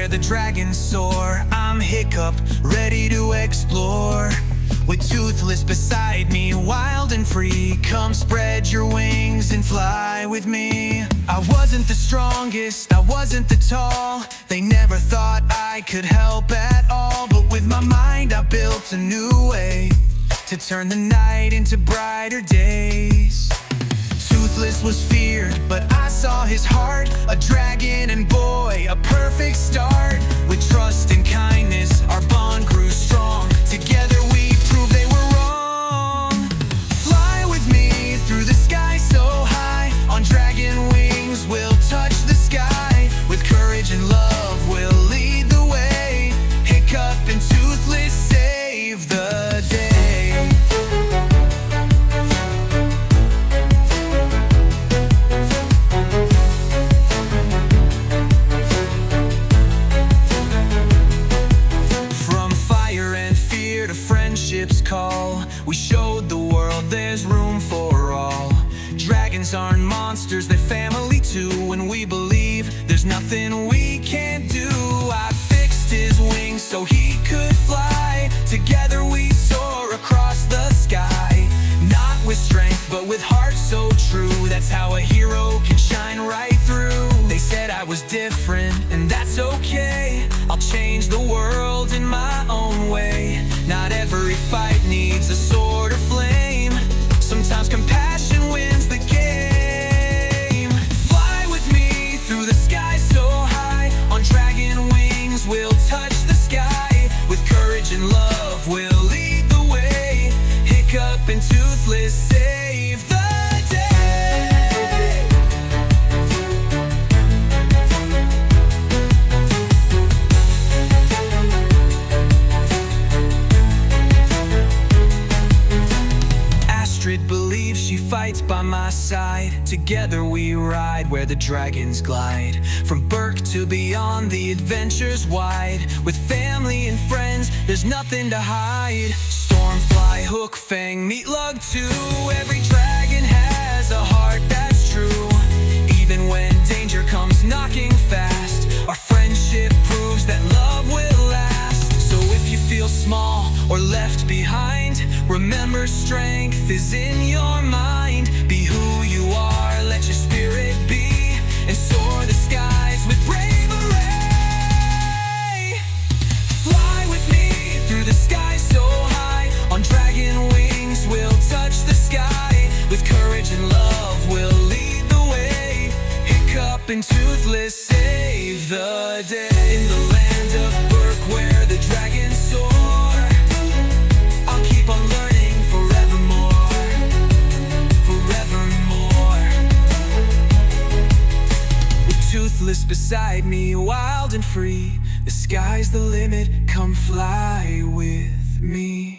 where the dragons soar. I'm Hiccup, ready to explore. With Toothless beside me, wild and free. Come spread your wings and fly with me. I wasn't the strongest, I wasn't the tall. They never thought I could help at all. But with my mind I built a new way to turn the night into brighter days. Toothless was feared, but I saw his heart. A dragon and boy, a perfect start. With trust and kindness, our bond grew strong. Together we proved they were wrong. Fly with me through the sky so high. On dragon wings we'll touch the sky. With courage and love we'll lead the way. Hiccup and Toothless save the day. Call. We showed the world there's room for all. Dragons aren't monsters, they're family too. When we believe, there's nothing we can't do. I fixed his wings so he could fly. Together we soar across the sky. Not with strength, but with heart so true. That's how a hero can shine right through. They said I was different, and that's okay. I'll change the world in my own way. Not every fight needs a sword or flame. Sometimes compassion wins the game. Fly with me through the sky so high. On dragon wings we'll touch the sky. With courage and love we'll lead the way. Hiccup and Toothless save the day. Believes she fights by my side. Together we ride where the dragons glide. From Burke to beyond, the adventure's wide. With family and friends, there's nothing to hide. Stormfly, Hook, Fang, meet Lug too. Every dragon has a heart that's true. Even when danger comes knocking fast, our friendship proves that love will last. So if you feel small or left behind, remember strength is in your mind. Be who you are, let your spirit be, and soar the skies with bravery. Fly with me through the sky so high. On dragon wings we'll touch the sky. With courage and love we'll lead the way. Hiccup and Toothless save the day. In the land of Burke where the dragons soar, I'll keep on learning forevermore, forevermore. With Toothless beside me, wild and free. The sky's the limit, come fly with me.